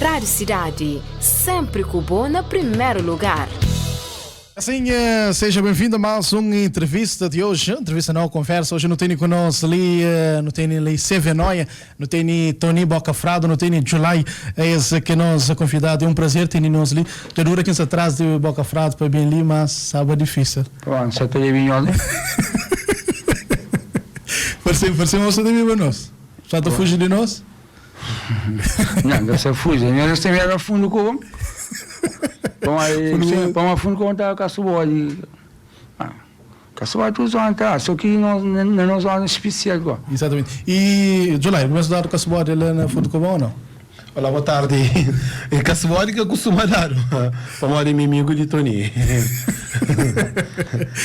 Rádio Cidade, sempre com bom na primeiro lugar. Assim, seja bem-vindo a mais uma entrevista de hoje. Entrevista não, conversa. Hoje não tem conosco ali, não tem ali Sevenoia, não tem Tony Bocafrado, não tem July. É esse que nós convidado. É um prazer ter nós ali. Já dura quem se atrás de Bocafrado para bem ali, mas sabe difícil. Pronto, você está de vinho, né? Parece você de viver nós. Já está fugindo de nós? Não, você fuge. Nós temos era fundo com Para fundo com tá caçobode. Caçobode tudo só tá, só que não só especial agora. Exatamente. E July, começa a dar caçobode lá na fundo com ou não? Olá, boa tarde. É caçobode que eu costumo dar para o meu amigo de Tony.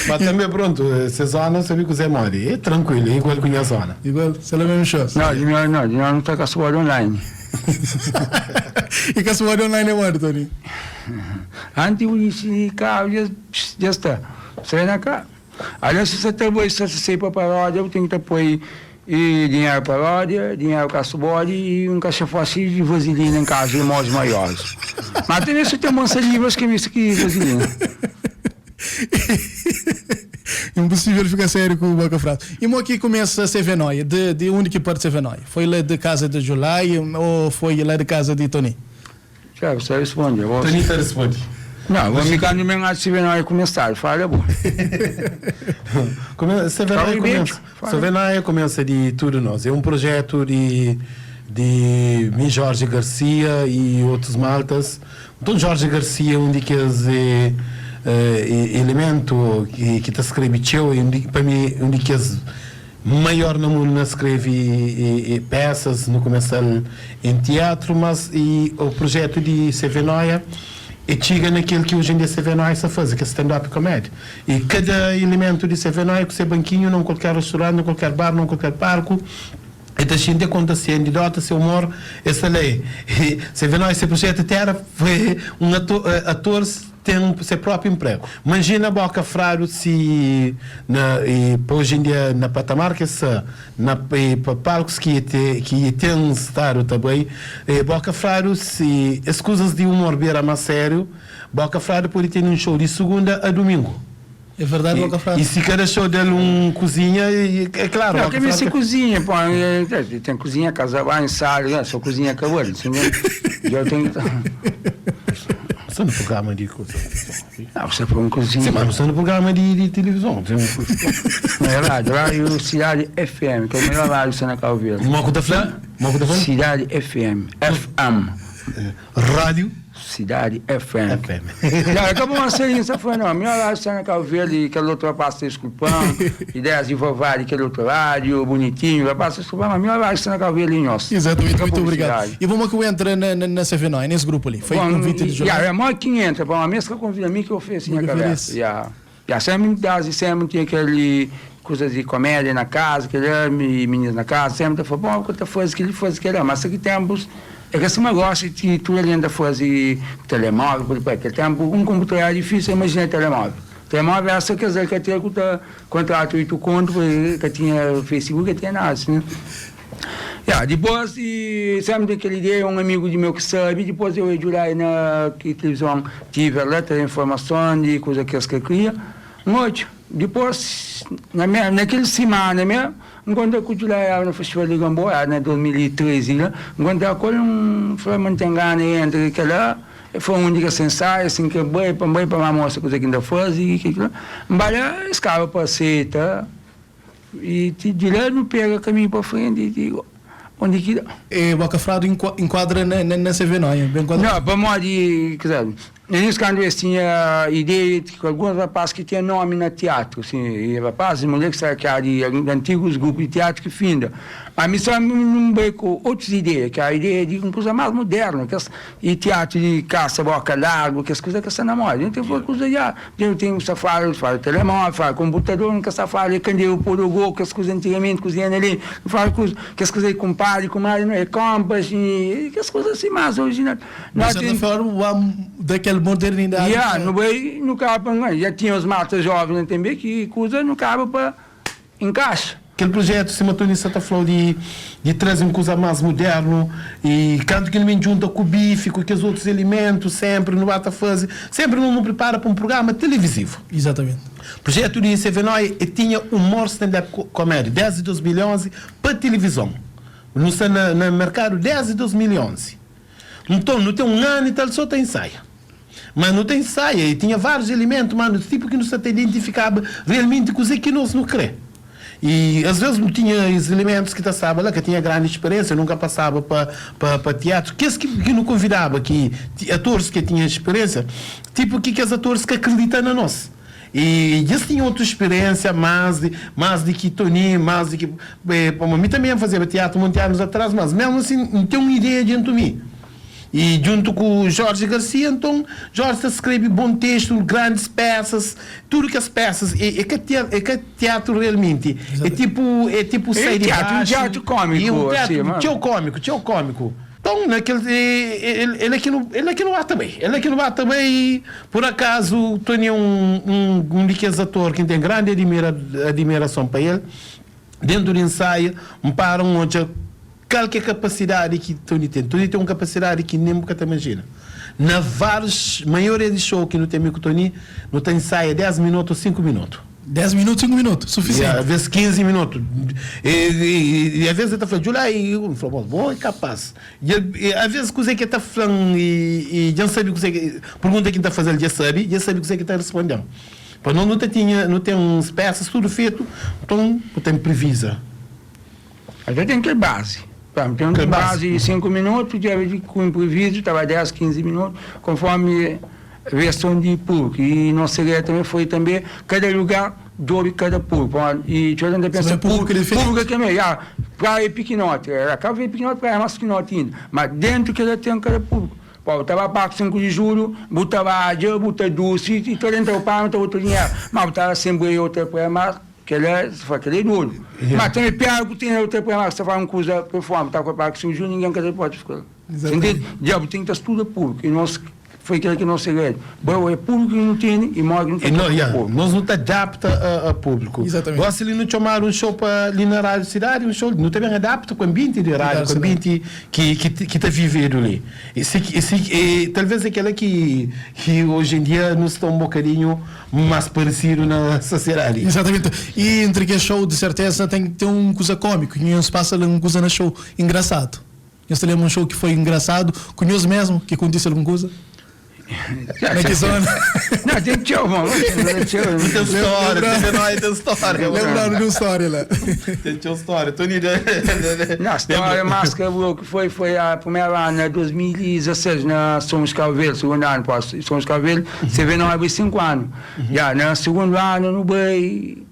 Mas também pronto, essa zona sabe que você mora. É tranquilo, é igual com a zona. Igual, você é a mesma coisa? Não está caçobode online. E caçobode online é onde, Tony? Antes eu disse, cá, já está. Sai na cá. Aliás, se você trabalha, se você sai para a paródia, eu tenho que pôr dinheiro para a paródia, dinheiro para a caçobode e um cachafócio de vaselina em casa, irmãos maiores. Mas também você tem manças livres que me aqui vaselina. Impossível ficar sério com o Bocafrado. E mo aqui começa a Sevenoia. De onde que parte Sevenoia? Foi lá de casa de July ou foi lá de casa de Tony? Já, você responde. Tony está responde. Não, vou me cantar no meu lado de Sevenoia começar. Fala, bom. Sevenoia começa de tudo nós. É um projeto de mim, Jorge Garcia e outros maltas. Então, Jorge Garcia, um daqueles elemento que está escrevendo, para mim, um daqueles maior no mundo escreve peças no começar em teatro, mas o projeto de Sevenoia chega naquilo que hoje em dia Sevenoia está fazendo, que é stand-up comedy. E cada elemento de Sevenoia, com seu banquinho, não qualquer restaurante, não qualquer bar, não qualquer parque, e da gente acontece anedota, seu humor, essa lei. Sevenoia, esse projeto terra foi um ator tem seu próprio emprego. Imagina Bocafrado se hoje em dia na patamar que para palcos que tem estado também, Bocafrado se as coisas de humor beira mais sério, Bocafrado pode ter um show de segunda a domingo. É verdade, Bocafrado. E se cada show dele cozinha, é claro. Não, que se cozinha, pô, tem cozinha, casa banho, sala, só cozinha acabou, entendeu? Eu tenho você no programa de coisa. Não, você foi um cozinha. Sim, mas você no programa de televisão. Não é rádio Cidade FM, que é o melhor rádio que você não quer ouvir. Moco da Flã? Cidade FM. FM. Rádio? Cidade FM. Não, acabou uma serinha, você foi, não. Melhor rádio que você não quer ouvir, aquele outro rapaz está esculpando, ideias de vovó, aquele outro rádio, bonitinho, rapaz está esculpando, mas melhor rádio que você não quer ouvir ali, nossa. Exatamente, muito obrigado. E vamos que eu entro na Sevenoia, nesse grupo ali. Foi convite de July. É mais 500, para uma mesa que eu convido a mim que eu fiz assim a cabeça. Já sempre tinha aquele coisas de comédia na casa, meninas na casa, sempre falou, bom, quanta coisa que ele faz, mas aqui temos. É que assim, eu gosto de tudo ali ainda fazer telemóvel, porque aquele tempo um computador é difícil, imagina telemóvel. Telemóvel é essa que eu tinha contrato e tu conto, que tinha Facebook, que tinha nada, assim, né? Depois, sempre daquele dia, um amigo de meu que sabe, depois eu ia jurar na televisão, tive alerta de informação de coisa que eu queria, noite. Depois, naquela semana mesmo, enquanto eu lá no Festival de Gamboa, em 2013, enquanto eu foi mantengando entre aquela, foi um dia sensato, assim, que boi para uma moça, coisa que ainda faz, e aquilo, mas escava para aceitar, e de lá não pega caminho para frente, e digo, onde que dá? E Bocafrado enquadra na Sevenoia, bem enquadrado? Não, para modo de, nesse quando eu tinha ideia de que alguns rapazes que tinham nome no teatro, assim, rapazes, mulheres que eram de antigos grupos de teatro que finda. Mas me só não veio com outras ideias, que a ideia de uma coisa mais moderna, que e teatro de caça, boca largo, que as coisas que são na moda. Então, foi coisa já, eu tenho safari, fala telemóvel, fala computador, que safari, candeiro, porogô, que as coisas antigamente cozinhando ali, fala que as coisas com padre, com marido, não é compras, que as coisas assim mais originais. De certa forma, daquela modernidade. No cabo, já tinha os matas jovens também, que coisa no cabo para encaixa. aquele projeto se matou nisso está falando de trazer uma coisa mais moderno e canto que não me junta com o bife, com os outros alimentos, sempre não bata fazer, sempre não prepara para um programa televisivo. Exatamente. O projeto de Sevenói tinha humor stand-up comédia, 10 de 2011 para televisão. Não está no mercado 10 de 2011. Então, não tem um ano e tal, só tem ensaio. Mas não tem ensaio, e tinha vários elementos, mano, tipo que não se identificava realmente com o que nós não crê. E às vezes não tinha os elementos que estava lá, que tinha grande experiência, nunca passava para teatro. Que não convidava que atores que tinham experiência, tipo que os atores que acreditam na nós. E eles tinham outra experiência, mais de que Tony, mais de que. Para mim também fazia teatro muitos anos atrás, mas mesmo assim não tenho uma ideia dentro de mim. E junto com o Jorge Garcia, então, Jorge escreve bom texto, grandes peças, tudo que as peças, é que teatro realmente, é tipo sair de baixo. Um teatro cômico. E um teatro, tio cômico. Então, ele aqui não bate bem. Ele aqui não bate bem e, por acaso, Tony é um ator que tem grande admiração para ele. Dentro do ensaio, para onde qualquer capacidade que Tony tem. Tony tem uma capacidade que nem nunca te imagina. Na várias maioria de show que não tem com Tony, não tem ensaio 10 minutos, 5 minutos. 10 minutos, 5 minutos, suficiente. E às vezes 15 minutos. E às vezes ele está falando, Julia, e eu falo, bom, é capaz. E às vezes coisa que está falando e já sabe que pergunta que está fazendo, já sabe coisa que está respondendo. Para não tem uns peças, tudo feito, então não tem previsa. A gente tem que ter base. Tem uma base de 5 minutos, com improviso, estava 10, 15 minutos, conforme a versão de público. E não seria também, cada lugar dobre cada público. E a gente pensa, público que é melhor, para pequenote. Acaba de pequenote, para mais pequenote ainda. Mas dentro que ele tem cada público. Estava para 5 de julho, botava água, botava doce, e todo entrou para não outro dinheiro. Mas estava sempre outra para mais. Que ele é nulo. Mas também pior que tem outra coisa, você faz uma coisa performance, está com a parte de ninguém que pode ficar. Entende? Diabo tem que estar tudo público. E nós, foi aquilo que não segredo. Bom, é público que não tem e morre não tem público. Nós não está adapta a público. Exatamente. Gosta de não chamar um show para ali na rádio cidade, um show não também adapta com o ambiente de rádio, com o ambiente que está vivendo ali. E talvez aquela que hoje em dia nos está um bocadinho mais parecido na sociedade. Exatamente. E entre que show, de certeza, tem que ter uma coisa cômica. E não se passa uma coisa no show engraçado. Eu se lembro um show que foi engraçado, conheço mesmo, que aconteceu alguma coisa. Não, tem que ter uma. Tem história. Lembraram de uma história lá. Tem história. Tony. A história mais que foi a primeira ano, em 2016, na Somos Calveiro, segundo ano, Somos Calveiro, você vê, não abre 5 anos. Já, no segundo ano, no bem,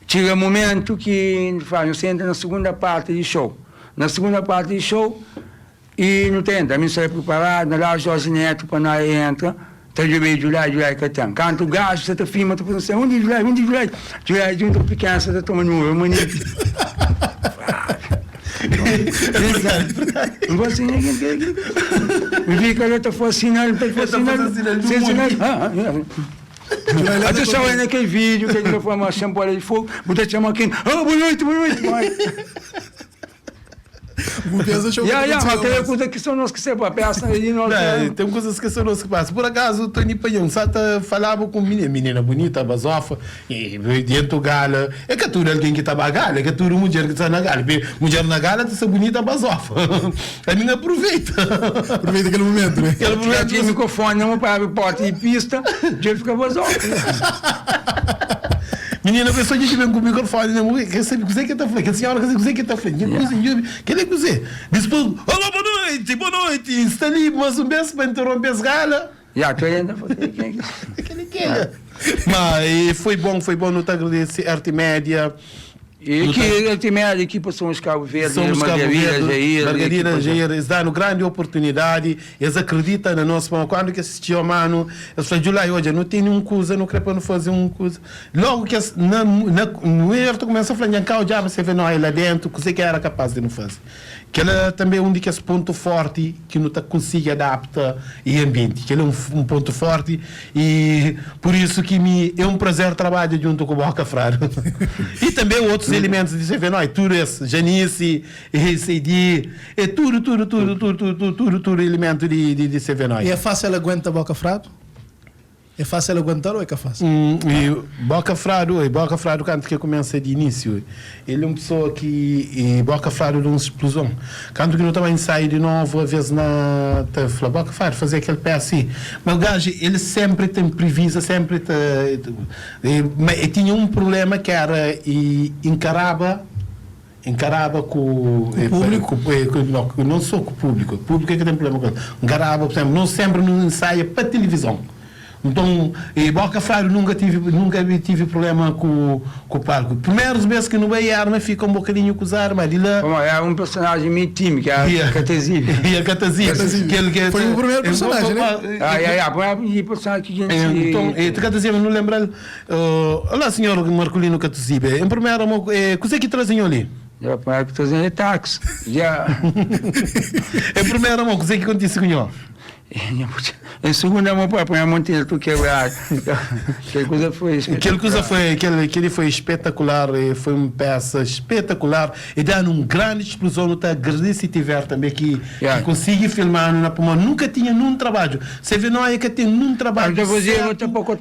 chega um momento que você entra na segunda parte do show. Na segunda parte do show, e não tem, também sai preparado, lá o Jorge Neto, quando nós entra, está de meio de July que tem. Canta o gajo, você está filma, está falando assim, onde July? July, junto pequeno, você está tomando um manito. Não vou assinar ninguém. Me vi que ela está fascinando, até só aí naquele vídeo que ele foi uma chambola de fogo, você chama quem? Boa noite. Aquela coisa que são nós que sempre passam ali. Tem coisas que são nós que passam. Por acaso, o Tony Panhão Sata falava com menina bonita, basofa, e dentro gala. É que tudo alguém que está na gala, é que tudo mulher que está na gala. Mulher na gala está bonita, basofa. A menina aproveita. Aproveita aquele momento, né? Aquele momento de microfone, não para a porta de pista, já fica basofa. Menina, a pessoa que vem com o microfone, quer saber o que está falando, que a senhora quer saber o que está falando, que coisa. Depois, olá, boa noite, está ali, mas um beijo para interromper as galas. Já, tu ainda Mas foi bom não te agradecer, Arte Média. E que a primeira equipa são os Cabo Verde, Margarida Jair, eles dão grande oportunidade, eles acreditam na nossa mão. Quando que assistiu a mano, eles falam, Julia, hoje não tem nenhuma coisa, não quero para não fazer uma coisa. Logo que no erro começa a falar, cá o diabo você vê nós lá dentro, coisa que era capaz de não fazer. Que ela também é um daqueles pontos fortes que não consegue adaptar e ambiente, que ele é um ponto forte e por isso que é um prazer trabalhar junto com o Boca Frado. E também outros elementos de CV9, tudo esse, Janice, CD, é tudo elemento de CV9. E é fácil aguentar Boca Frado? É fácil aguentar ou é que é fácil? E Boca Frado, quando que começa de início, ele é uma pessoa que Boca Frado de uma explosão. Quando que não também sai de novo, às vezes fala, Boca Frado, fazer aquele pé assim. Mas o gajo, ele sempre tem previsa, sempre e tinha um problema que era encarava com o público, não só com o público é que tem problema com ele. Encarava, por exemplo, não sempre não ensaia para televisão. Então, Boca Frado nunca tive problema com o palco. Primeiros vezes que não veio a arma, fica um bocadinho com as armas. É um personagem meio tímido, que é a Catazíbia. E a Catazíbia. Foi o primeiro personagem, né? O personagem que a gente... Então, a Catazíbia, não lembro... Olá, senhor Marcolino Catazíbia. Em primeiro, o que é que trazem ali? Eu que trazem táxi. Em primeiro, o que é que acontece com o em segunda mão para manter tu quebrar. Aquele foi espetacular, foi uma peça espetacular e dá uma grande explosão. Não agradecer se tiver também que consiga filmar na Puma. Nunca tinha num trabalho. Você vê, não é que tem num trabalho. Eu fazia pouco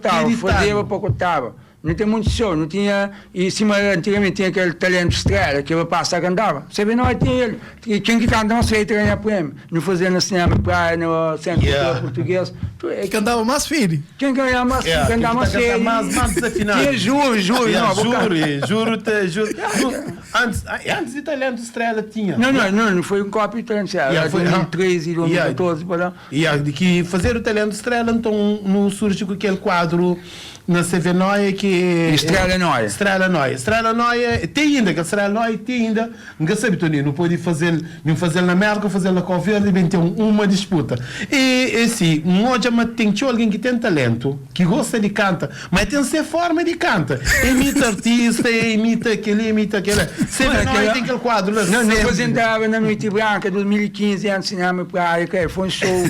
estava. Não tem muito show, não tinha. E cima, antigamente tinha aquele talento estrela que eu passava que andava. Você vê, não, tinha ele. Quem que canta não sei ganhar prêmio. Não fazia no cinema, praia, no centro português. Que andava mais filho. Quem ganhava mais filho, andava mais filho. Mais desafinado. Tinha juro. Antes de talento estrela tinha. Não foi um cópio de talento estrela. Foi 2013 e 2014. Que fazer o talento estrela, então não surge com aquele quadro na CV9 que Estrela Noia tem ainda, que Estrela Noia tem ainda, não sabe, Tony, não pode fazer na América, fazer na Cabo Verde, bem ter uma disputa. E assim, hoje tem alguém que tem talento, que gosta de canta, mas tem essa forma de canta. Imita artista, imita aquele. CV9 tem aquele quadro lá. Não apresentava na Noite Branca 2015 antes de cinema praia, que foi um show.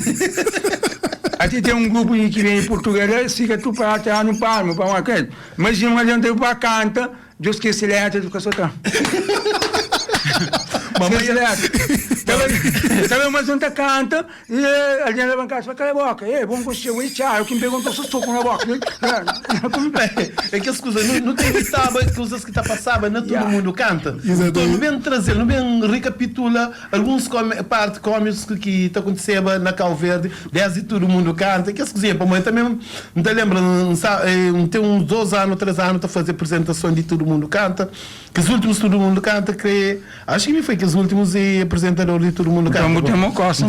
Até tem um grupo que vem em Portugal, fica tu para até no palmo, para uma coisa. Mas não adianta para canta, Deus que se leva do que só tá. Também mas não canta, e a gente leva em casa, cala a boca, vamos conseguir o tchau, quem perguntou se estou com a boca. É que as coisas, não tem coisas que está passando, não todo mundo canta. Então, não vem trazer, não vem recapitula alguns partes cômicos que está acontecendo na Cabo Verde, desde todo mundo canta, que as coisas, para mim também, não te lembra, tem uns 2 anos, 3 anos, está a fazer apresentação de todo mundo canta, que os últimos todo mundo canta, que acho que me foi que os últimos apresentadores de todo mundo canta. Então, tem uma costa.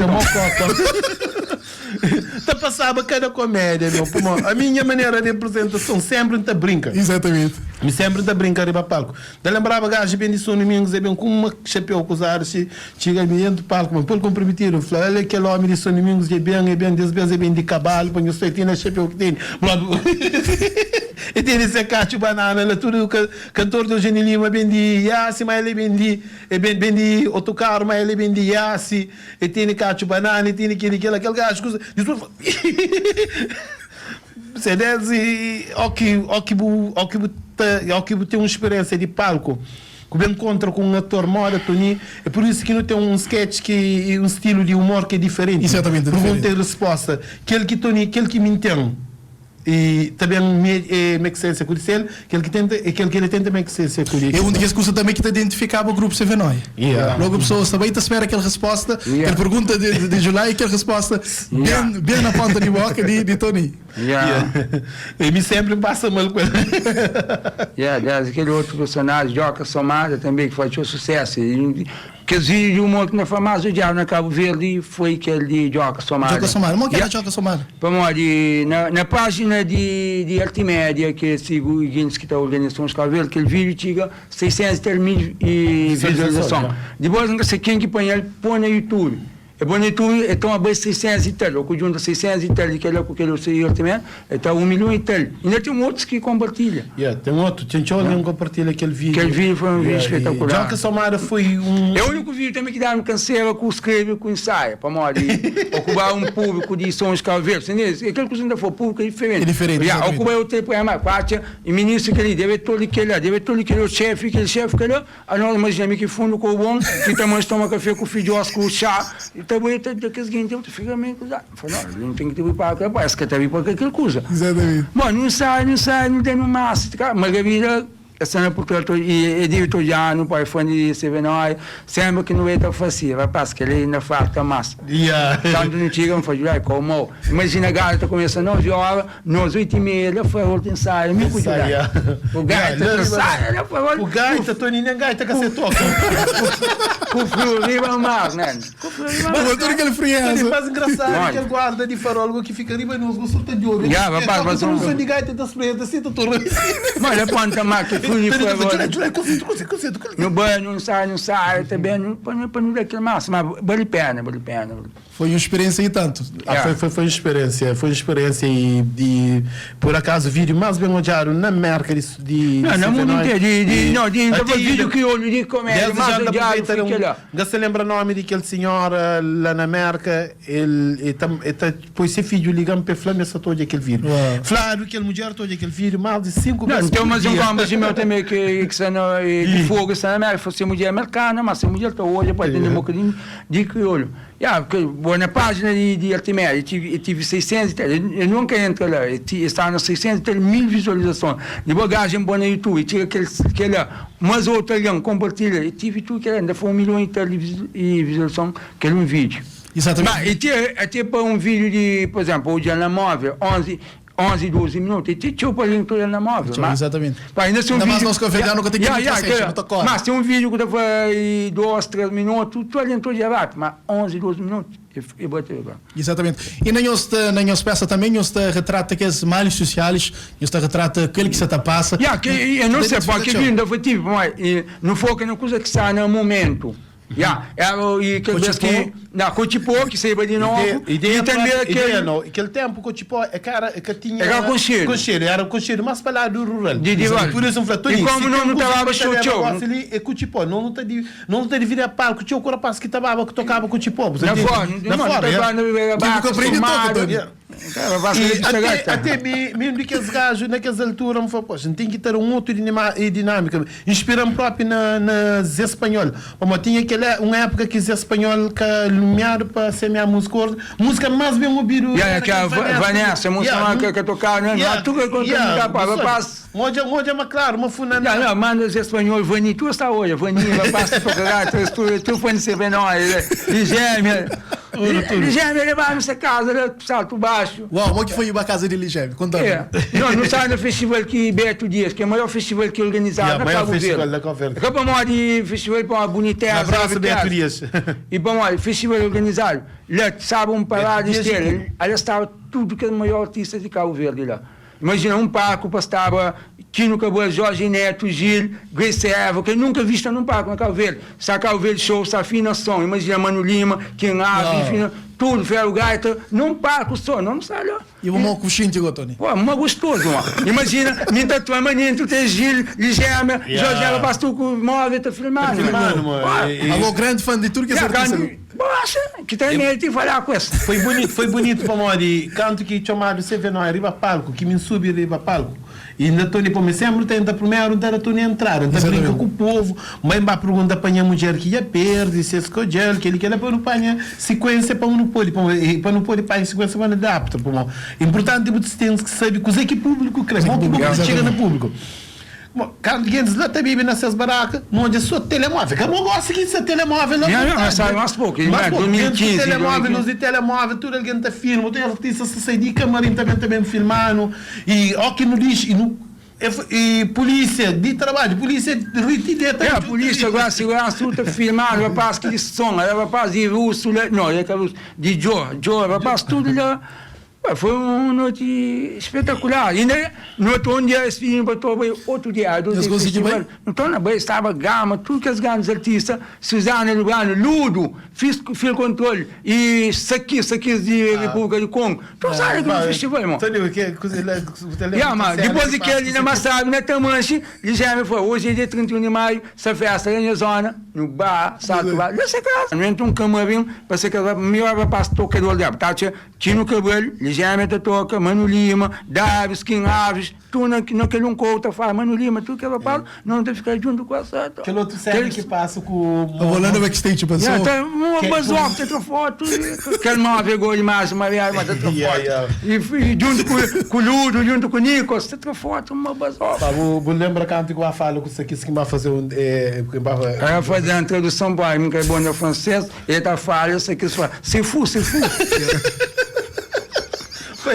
Tá passava cada comédia, meu pulmão. A minha maneira de apresentação sempre está brinca. Exatamente. Me sempre está brincar para palco. Da lembrava gajo bem de São Domingos, é bem com uma chapéu com os ares, chega bem do palco, mas pelo comprometido, olha aquele homem de São Domingos, é bem, desde é bem de cavalo, põe o seu tem chapéu que tem. E tem esse cacho banana, lá tudo o cantor do Eugênio Lima, bem de Yassi, mas ele é bem de autocarro, mas ele é bem de Yassi, e tem cacho banana, e tem aquele gajo, coisa. Você deve que tem uma experiência de palco que bem encontra com um ator moda, Tony, é por isso que não tem um sketch que um estilo de humor que é diferente. Exatamente. Por não ter resposta. Aquele que me entende e também me que se conhecer, aquele que ele tenta me que se conhecer. É uma das coisas também que te identificava o grupo CV9. Logo a pessoa também te espera aquela resposta, aquela pergunta de July e aquela resposta bem na ponta de boca de Tony. E me sempre passa mal com ele. Aquele outro personagem, Joca Somada, também, que foi o sucesso. Que os vídeos de humor que na famosa diário na Cabo Verde foi aquele de Joca Somada. Joca Somada, como que era Joca Somada? Na página de Artimédia, que sigo o Guinness que está organizando os Cabo Verde, aquele vídeo tinha 600 mil visualizações. Depois não sei quem que põe ele, põe no YouTube. é bonito, então a base 600 e tal, o conjunto 600 e tal, que eu sei também, está 1 milhão e tal. Ainda tem outros que compartilham. Tem outro, tinha alguém que compartilha aquele vídeo. Aquele vídeo foi um vídeo espetacular. Já que a Samara foi É o único vídeo também que dá-me canseira com escreve, com ensaio, para ocupar um público de sons calveiros. Aquele que ainda for público é diferente. É diferente. Ocupar o tempo é mais fácil, e ministro que ele deve todo aquele o chefe, a nós imaginamos que fundo com o bom, que também toma café com o filho, com o chá, também tem que seguinte, eu fico meio coisa. Não tem que ter para aquela coisa, que tem para aquela coisa. Exatamente. Bom, não sai, não tem no máximo. Margarida, essa portanto, e diretor já no pai fã de Sevenói, sempre que não é tão fácil, rapaz, que ele ainda falta mais. Tanto não chega, não faz lá, como. Imagina a gata começa às 9 horas, nós 8h30, ele foi outro ensaio, me cuidar. O gaita ensaia, o gaita, Toninho, gaita que você toca. Com o frio, riba mais, né? Com o frio, riba mais. Mas aquele friança. Ele faz engraçado, aquele guarda de farólogo que fica riba nos gostos de ouro. Já, rapaz, mas não sou de gaita das pretas, assim, tô torrando. Mas ele põe também que frio foi agora. No banho, não sai, também, para não daquele máximo, mas vale pena. Foi uma experiência e tanto. Foi uma experiência e por acaso vídeo mais bem olhado na marca de não mundo inteiro, de vídeo que eu olho de comédia, mais olhado fica lá. Você lembra o nome daquele senhor lá na América, ele depois esse filho ligando para Flamengo essa todo aquele vídeo. Flávio, aquele mulher todo aquele vídeo, mais de 5 vezes. Então, mas um meu também que de fogo está na América, fosse mulher americana, mas a mulher está hoje, pode ter um bocadinho de crioulo. Na página de Artimédia, eu tive 600 e tal, eu nunca entro lá, está nas 600 e tal, 1000 visualizações. De bagagem boa no YouTube, tinha aquele mas outro ali, compartilha, eu tive tudo que ainda foi 1 milhão e tal de visualizações, que era um vídeo. Exatamente. Mas até para um vídeo de, por exemplo, o dia na móvel, 11, 12 minutos, e tinha o palhinho todo na móvel. Exatamente. Ainda se um vídeo... Mas nós convidamos, nunca tem que ir mas tem um vídeo que foi 2, 3 minutos, tu ali todo dia rápido, mas 11, 12 minutos, eu botei agora. Exatamente. E na nossa peça também, nós retrata aqueles males sociais, nós retrata aquele que se te passa. Eu não sei, porque ainda foi tipo, mas não foi uma coisa que está no momento. E que vez que na Cotipó que saiba de novo e também aquele tempo Cotipó que tinha era concheiro era concheiro mas para lá do rural por isso e como não estava show ali é Cotipó não tem de vir a palco tinha o corapaz que tava que tocava Cotipó na fora até mesmo que os gajos naquelas alturas me falou, poxa, tem que ter um outro dinâmica inspirando próprio na Zé Espanhol como tinha uma época que Zé Espanhol que iluminar para ser minha música mais bem ouvido que a Vanessa música que tocar né tu que contar para rapaz hoje é claro uma funa não manda Zé Espanhol Vani tu está hoje Vani rapaz tocar tu foi no Sevenói Ligeme levar-me essa casa salto baixo o que foi uma casa de Ligeme conta não sai no festival que Beto Dias que é o maior festival que organizado na Cabo Verde acaba mal de festival para uma bonita abraço Beto Dias e bom olha festival organizado lá sabe parar de estrela ela estava tudo que é o maior artista de Cabo Verde lá imagina um palco estava Tino Cabral, Jorge Neto, Gil, Grace Eva, que eu nunca visto num palco na Cabo Verde. Sa Cabo Verde Show, sa afinação, imagina Mano Lima, Ken Ave, tudo, Ferro Gaita, num palco só, não sai lá. E vamos com o Xinti, Tony. Pô, uma gostoso, imagina, minha tua maninha, tu tens Gil, Ligema, Jorge Eva, pastor com o móvel, tá filmando. Alô, grande fã de tudo que é artista. Poxa, que também tem que falar com essa. Foi bonito para mim, canto que chamado Sevenói, arriba palco, que me subi arriba palco. E ainda Tony, para mim, sempre tenta primeiro dar Tony entrar, então brinca com o povo, mas vai perguntar para a mulher que ia perder, se escolher, que ele quer para não apanhar sequência para não pode, para não pode apanhar sequência para não adaptar. Importante, você tem que saber que o público cresce, o público chega no público. Quando eles lá também nessas barracas, não é só telemóvel. Que eu não gosto de ser telemóvel. Não, sai mais pouco. Mas 2015. Telemóvel, de telemóvel, tudo alguém está filmando. Tem artistas que saem de camarim também filmando. E aqui no lixo, e polícia de trabalho, polícia de retideta. A polícia agora, segurança, tudo está filmando. Rapaz, que som, rapaz de russo, não, de Joe, rapaz, tudo lá. Foi uma noite espetacular. Ainda no outro dia, esse filho botou outro dia. Então, na Bahia estava Gama, tudo que as grandes artistas, Suzana Lugano, Ludo, fiz controle, e Sakis de República do Congo. Então, sabe que no festival, irmão? Depois de que ele ainda mais sabe, na Tamanche, ele já me falou, hoje é dia 31 de maio, essa festa na minha zona, no bar, sabe, bar. Não sei casa. Não entra um camarim, para ser que a melhor rapaz toca do olhar. Tá, Tino Cabelo, Ligemente toca, Mano Lima, Davis, Kim Aves, tu naquele um couto faz, Mano Lima, tu que ela fala, não tem que ficar junto com essa. Aquele outro sério que passa com o... Eu vou lá no backstage, pessoal. Tem uma bazoca, tem outra foto, aquele mal pegou demais, mas tem outra foto. E junto com o Ludo, junto com o Nicolas, tem outra foto, uma bazoca. Vou lembrar que antes que eu falo com isso aqui, que vai fazer um... Vai fazer a tradução para mim, que é bom no francês, ele está falando, isso aqui, c'est fou.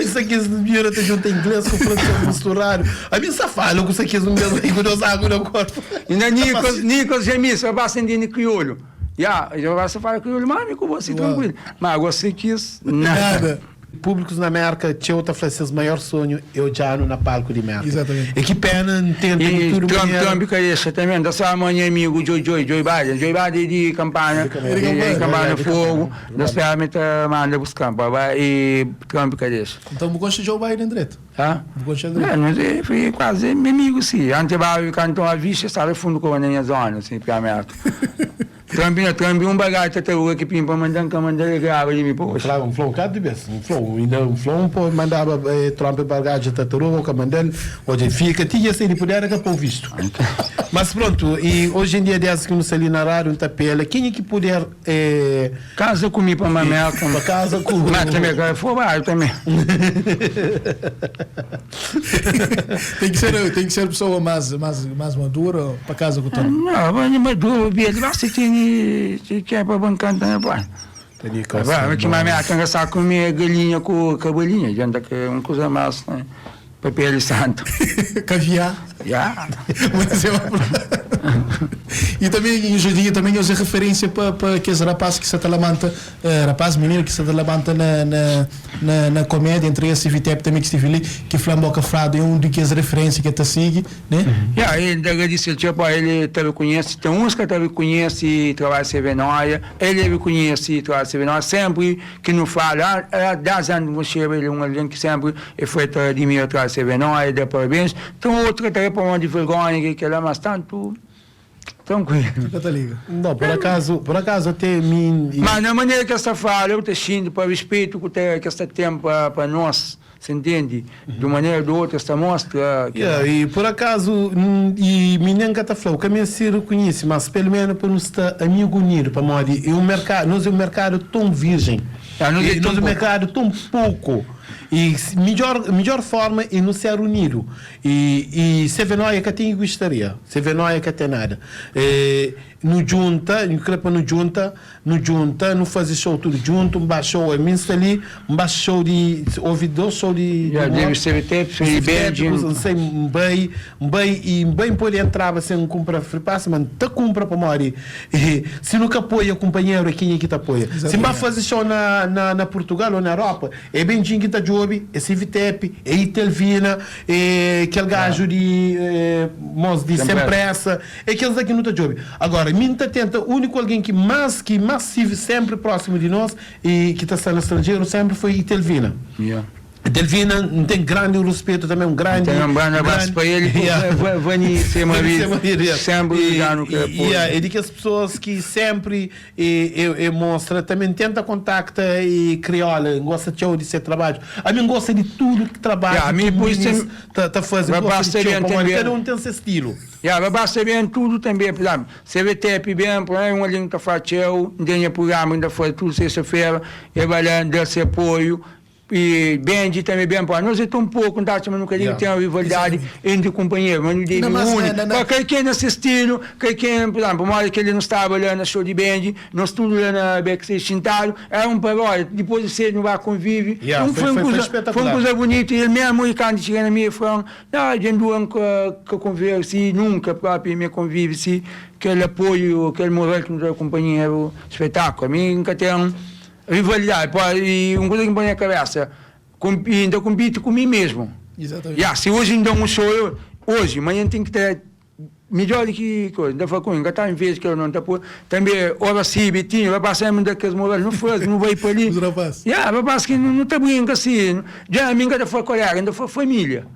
Isso aqui vira até junto inglês com francês misturado. A mim só fala com isso aqui no mesmo rigoroso água no corpo. Ainda Nicolas Gemis, vai bastante de crioulo. Já vai falar crioulo, mas com você tranquilo. Mas você quis nada. Públicos na América, tinha outra francês, maior sonho, eu já no palco de América. Exatamente. E que pena, entendo tudo. Trump que é isso também, da sua mãe amigo Joe Biden de campanha, de fogo, da ferramenta manda buscar, e Trump que é isso. Então, eu gosto de Joe Biden direto. Não sei, foi quase meu amigo, sim. Antes eu cantou a vista, estava fundo com a minha zona, assim, para a América. Trump, bagagem até que pimpa mandando grava de mim pô. Um flow cada vez, um flow pô mandava Trump bagagem tataruga que mandando hoje fica tinha se ele puder que pô visto. Mas pronto, e hoje em dia desde que não se ali na rádio tapela, quem é que puder casa comigo para mamel, casa com mas também que for vai também. tem que ser pessoa mais madura para casa com todo. Não, mas maduro, ele vai se que é para bancar também, pai. Que mamel que essa comer galinha com cabelinha, gente que é uma coisa mais, né? Papel santo. Caviar. Já. E também, hoje em dia, também usei referência para aqueles rapazes que se atalhamanta, menino que se atalhamanta na comédia, entre esse e Vitep também que estive ali, que Flamboca Frado é um daqueles referências que te segue, né? Ele disse, tipo, ele também conhece, tem uns que também conhece trabalho Sevenoia, ele conhece trabalho Sevenoia, sempre que não fala, há 10 anos que ele é um alguém que sempre é feito de mim trabalho Sevenoia, dá parabéns, tem outro que também para uma de vergonha, que ele é mais tanto... Tranquilo. Não, por acaso até mim. Mas na maneira que esta fala, eu te xingo para o respeito que esta tem para nós, se entende? De uma maneira ou de outra, esta mostra. E por acaso, e menino que está falando, que a minha se reconhece, mas pelo menos para nos estar amigo unido, para nós, nós é um mercado tão virgem, nós é um mercado tão pouco. E melhor forma é não ser unido. E se vê nós que tem gostaria, se vê nós que tem nada. No junta, não fazer show tudo junto, baixou a minha ali, baixou de ouvidor, show de. Deve ser tempo, se bem, não sei, bem pode entrar sem comprar free pass, mas tá compra para morrer. Se nunca apoia o companheiro, quem é que te apoia? Se vai fazer show na Portugal ou na Europa, é bem que tá job, é Civitep, é Itelvina, é aquele gajo de sem pressa, é aqueles aqui não tá job. Agora, minta tenta, o único alguém que mais vive sempre próximo de nós e que está no estrangeiro sempre foi Itelvina. Delvina tem grande respeito também, um grande abraço para ele, sempre é de que as pessoas que sempre mostra, também tenta contactar e crioula, gosta de ser trabalho. A mim gosta de tudo que trabalha, a mim pois tá fazendo, cada um tem seu estilo. Vai basta bem tudo também, por exemplo, CVTP bem, por aí um ali que faz tem programa ainda foi tudo sexta-feira, e vai lá dar esse apoio. E Benji também bem para nós é tão pouco, não mas nunca digo tem uma rivalidade entre companheiros, mas não digo para quem nesse estilo, quem, por exemplo, uma hora que ele não estava lá no show de Benji, nós tudo lá na backstage sentado, era um paródia, depois de ser no bar convive, foi uma coisa bonita, e ele mesmo, e quando chega na minha falando, não, a gente não conversa, nunca próprio me convive, se aquele apoio, aquele moral que nos acompanha o espetáculo, a mim nunca tem rivalidade, e uma coisa que me põe na cabeça, ainda compito com mim mesmo. Exatamente. Se hoje ainda um show, hoje, amanhã tem que ter melhor do que coisa. Ainda foi com ainda está em vez que eu não está por. Também, ora sim, Betinho, vai passar muito daqueles morais, não foi, não vai para ali. Os rapazes. Vai passar que não está brinca assim. Já a minha ainda foi colega, ainda foi família.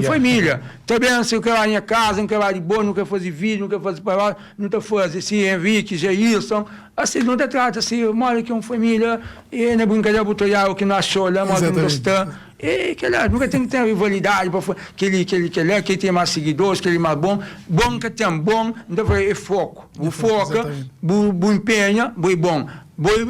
Família. Também, se eu quero ir em casa, não quero ir de boa, não quero fazer vídeo, não quero fazer palavra, não está fazendo assim, Henrique, Jailson. Assim, não te trata assim, mora que é uma família, e na brincadeira botar o que não achou lá, mora que não gostou. E que lá, nunca tem que ter rivalidade, que ele tem mais seguidores, que ele é mais bom. Bom que tem bom, então é foco. O foco, o empenho, o bom.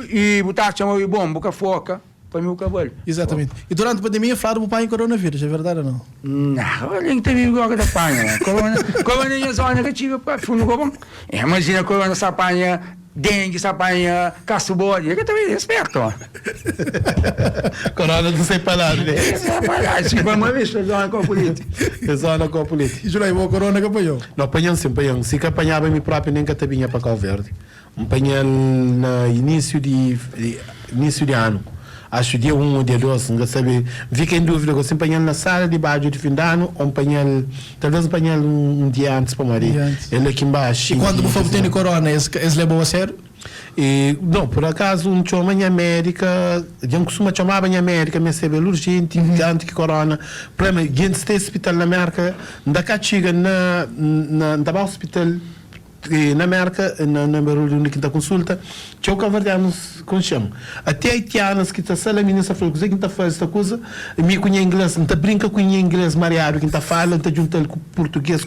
E botar chamar o bom, boca foca. Para mim o cabelo. Exatamente. E durante a pandemia falaram para o pai em coronavírus, é verdade ou não? Não, olha que teve igual da panha. Corona é só negativa para fundo bom. Imagina a corona se apanha dengue, se apanha caço-bode. Eu também respeito. Corona não sei parar, né? Se vamos ver, se zona com a política. É zona com a política. E Julai, o corona que apanhou? Não, apanhando sim, apanhando. Se que apanhava mim próprio, nem que até vinha para Cabo Verde. Apanhando no início de ano. Acho dia 1 ou dia 2, não sabe. Fica em dúvida, eu apanhando na sala de baixo de fim de ano, ou talvez apanhando um dia antes para Maria. Ele aqui embaixo. E quando você tem corona, eles levam a sério? Não, por acaso, um chama em América, eu costuma chamar em América, me recebe urgente, antes que corona. Problema, gente está hospital na América, da cá chega na hospital. Na América, na barulho que está consulta, tinha o cavardianos com chão. Até haitianos que está sala, a menina falou que está fazendo esta coisa, me conhece inglês, não está brinca com inglês mareado, que está falando, está juntando com português,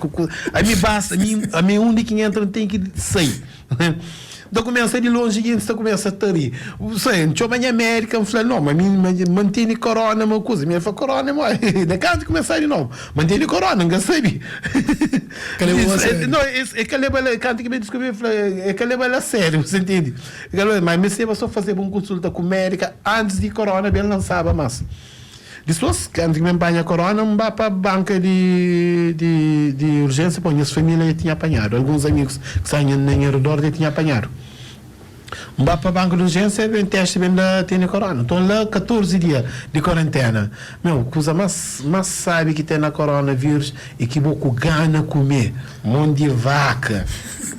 a mim basta, a mim único que entra tem que sair. Então começa de longe e então começa a tarir. Você, não em América, eu falei, não, mas mantém corona, uma coisa. Minha falou, corona, mas da casa começar de novo. Mantém corona, não sabe? Não, é que leva, canto que me descobri, é que leva a sério, você entende? Mas me sempre só fazer uma consulta com a América antes de corona, bem lançava mais. Depois, quando me apanha a corona, não vai para a banca de urgência, põe as famílias tinham apanhado. Alguns amigos que saem em redor tinham apanhado. Não vai para a banca de urgência, vem teste, vem da tem corona. Então lá, 14 dias de quarentena. Meu, coisa mais sabe que tem na coronavírus é que vou com gana comer. Mão de vaca,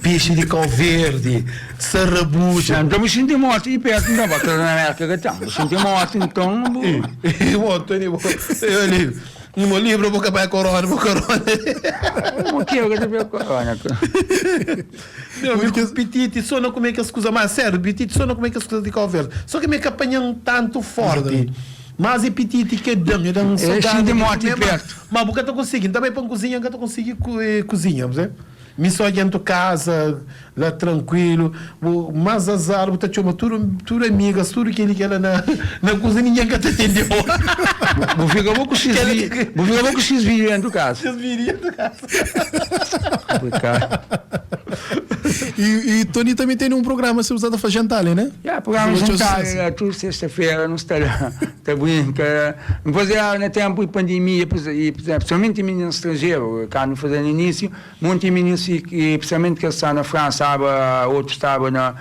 peixe de cal verde, sarrabuja. Então me senti morto de perto, não vai na América que estamos. Me senti morto, então. No meu livro eu vou acabar corona, Como que eu vou corona? Meu amigo, petite, só não como é que as coisas mais sério, petite, só não como é que as coisas de Cabo Verde. Só que me apanham tanto forte. Mas é petite que dão, eu dou um soldado de morte perto. Mas porque eu estou conseguindo, também para cozinhar, que eu estou conseguindo cozinhar, você? Me só dentro de casa, lá tranquilo, mas azar, eu chamo tudo amigas, tudo que ele quer na cozinha, ninguém que te entendeu. Vou ficar com X vídeos dentro de casa. X vídeos dentro de casa. E Tony também tem um programa se usado para jantar ali, né? Programa de jantar, tudo sexta-feira, não está brinca. Depois no tempo de pandemia, principalmente meninos estrangeiros, quando fazendo início, muitos meninos, principalmente que estavam na França, outros estavam na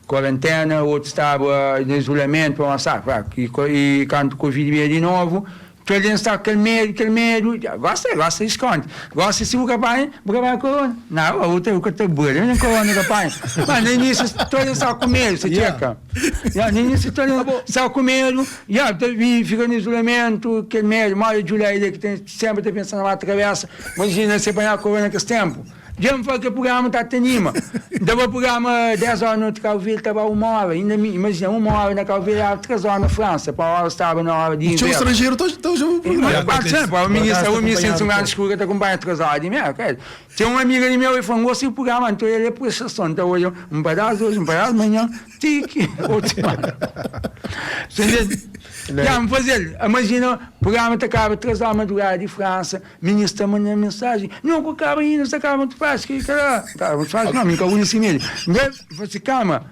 quarentena, outros estavam no isolamento, para lançar, e quando o Covid veio de novo, todo mundo está com aquele medo, gosta, esconde. Gosta se o capaz a corona. Não, a outra é o que está boa, não é corona, capaz. Mas no início, todo mundo está com medo, você checa. No início, todo mundo está com medo, fica no isolamento, aquele medo, mal de Julia, que sempre está pensando na travessa, imagina você apanhar a corona com esse tempo. Já me fala que o programa está anima. Dava o programa 10 horas no Calville, estava 1 hora. Ainda, imagina, 1 hora na Calville, 3 horas na França. Para a hora estava na hora de inverno. Tinha um estrangeiro, então já vou o ministro de um grande escuro que está acompanhando 3 horas de merda. Tinha uma amiga de meu que falou, assim o programa, então ele é por exceção. Então hoje, um pedaço hoje, um pedaço amanhã, tique, outro semana. Já me fazer, imagina, o programa acaba 3 horas da madrugada de França, o ministro manda mensagem, não, acaba ainda, você acaba muito fácil, que cara, muito fácil, não, me cago nesse meio. Você, calma,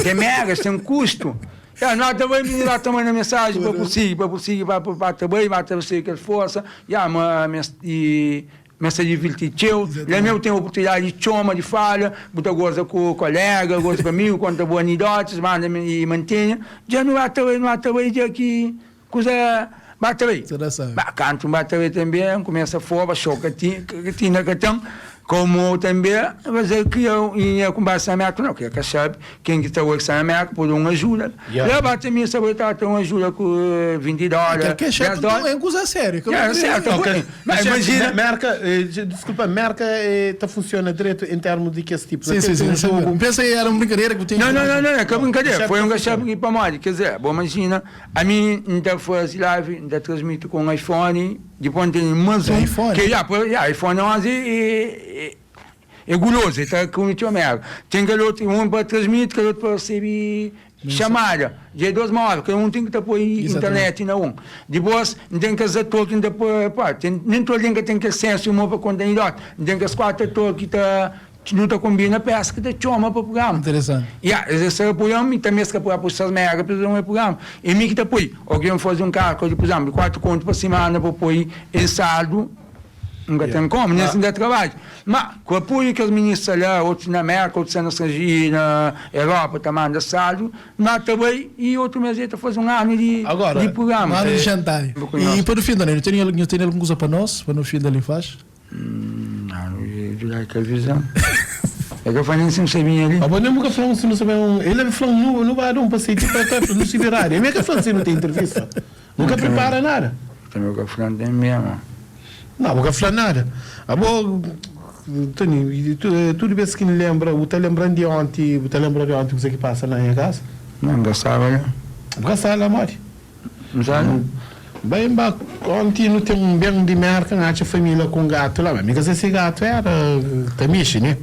tem merda, tem um custo. Nós também, menino, lá tomando mensagem, para conseguir, para também, para você que força, mas se divertiu, ele mesmo tem oportunidade de chama, de falha, muita coisa com o colega, coisa com amigo, conta boas anedotas, manda e mantém. Já não há também de aqui, coisa bateria. Interessante. Canto bateria também, começa a foba, choca, tinha que tem. Como também, mas é que eu ia com base na América, não, que é que sabe, quem que está hoje na América, por uma ajuda. Eu bate a minha sabotada, uma ajuda com $20, $10. É coisa séria. É certo, mas imagina, desculpa, Merca funciona direito em termos de que esse tipo de jogo. Pensa aí, era uma brincadeira que eu tinha. Não, é que brincadeira, foi um gachado aqui para mais, quer dizer, bom, imagina, a mim, ainda faz live, ainda transmito com um iPhone, depois tem mais um, que iPhone 11 é guloso, está com o merda. Tem que outro, um para transmitir, que outro para receber chamada, de 2 horas, que um tem que estar por internet na um. Depois, tem que fazer todo, nem todo mundo tem que acesso uma para contenidor, tem que as 4 todos que está não está combina pesca que chama para o programa. Interessante. Esse é o programa, e também se para essas merdas para o programa. E mim que está por aí, alguém faz um carro, por exemplo, 4 contos por semana para pôr em saldo. Nunca tem como, nesse ainda trabalho. Mas, com o apoio que os ministros lá, outros na América, outros na estrangeira, na Europa, também da saldo, nós também, e outro mês está fazendo um ano de programa. Um ano de jantar. E para o fim da noite, tem alguma coisa para nós, para no fim da faz? Não, eu que a visão. É que eu falei assim, não sabia ali. Mas não nunca falamos, não sabemos. Ele falou, não vai dar um passeio para no Siberário. Ele é que falou assim, não tem entrevista. Nunca prepara nada. Também o que falando tem mesmo. Não, nunca falou nada. Tony, tudo bem que me lembra, você lembrando de ontem, o que passa na minha casa? Não gostava, né? Gostava lá, Mori. Não sabe? Bem, ontem não tem um bem de merca, a família com gato lá, mas esse gato era tamiche, né?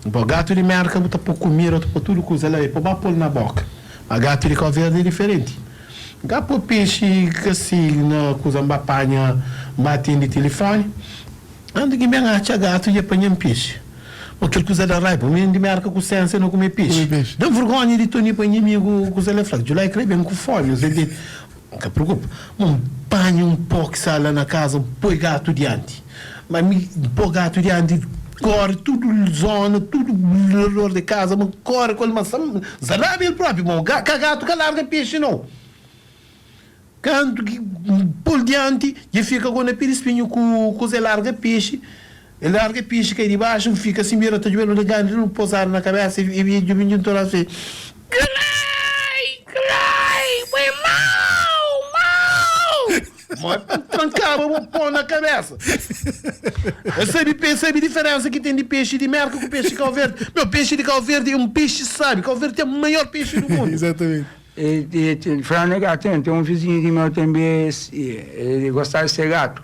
O gato de merca, você pode comer, você pode tudo coisa lá, pode pôr na boca. Mas gato de calverde é diferente. Gato peixe, que assim, na coisa, apanha, bate de telefone. Ando que bem acha gato e apanha peixe. Aquela coisa da raiva, o menino de merca com ciência não come peixe. Dá vergonha de Tony para inimigo com os elefantes. Lá é bem com fome. Não se preocupa. Um banho, um pouco sala na casa, põe gato diante. Mas põe gato diante, corre tudo zona, tudo redor de casa, mas corre com ele, mas zarabe ele próprio, gato que larga peixe não. Quando por diante, e fica com aquele espinho com o larga peixe, ele larga peixe que aí de baixo, fica assim, mira, tá de olho ligado, não pousar na cabeça e o menino todo assim, foi mal! Mas trancava, eu vou pôr na cabeça. Eu sabe a diferença que tem de peixe de merca com peixe de calverde. Meu, peixe de calverde é um peixe sábio, calverde é o maior peixe do mundo. Exatamente. Falando gato, tem um vizinho de meu também, ele gostava de ser gato.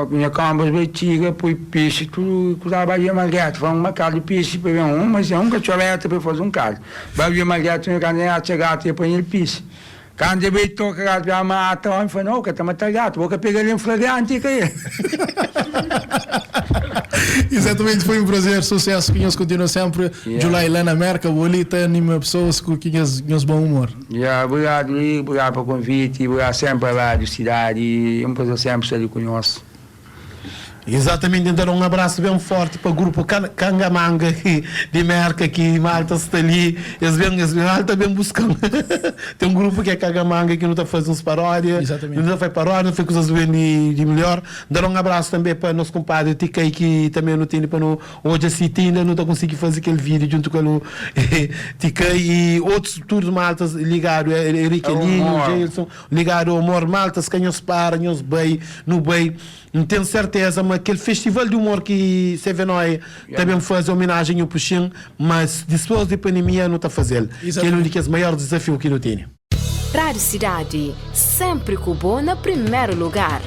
Minha cama bem tiga, põe peixe, tudo, usava mais gato. Foi uma casa de peixe, mas é um cachorrete para fazer um caso. Vai mais gato, minha casa, gato, e põe ele peixe. Quando ele toca gato, vai matar, eu falei, não, que está matando gato, vou pegar ele em flagrante, que é. Exatamente, foi um prazer, sucesso, que nós continuamos sempre. Julai lá na América, o Olita anima pessoas com que nós bom humor. Obrigado pelo convite, obrigado sempre à Rádio Cidade, é um prazer sempre estar ali conosco. Exatamente, então um abraço bem forte para o grupo Kangamanga de Merca que Malta está ali, eles Malta bem buscando. Tem um grupo que é Kangamanga que não está fazendo paródias, não faz paródia, não faz coisas bem de melhor. Dar um abraço também para o nosso compadre Ticai que também não tem para hoje assim ainda não está conseguindo fazer aquele vídeo junto com o Ticai e outros todos Maltas ligados, Henrique Elinho, Gelson, ligados ao Humor Maltas, que nos para, nos bem, no bem. Não tenho certeza, mas aquele festival de humor que Sevenói também faz homenagem ao Puxim, mas depois da pandemia não está fazendo. Que é um dos maiores desafios que não tem. Rádio Cidade, sempre com o bom no primeiro lugar.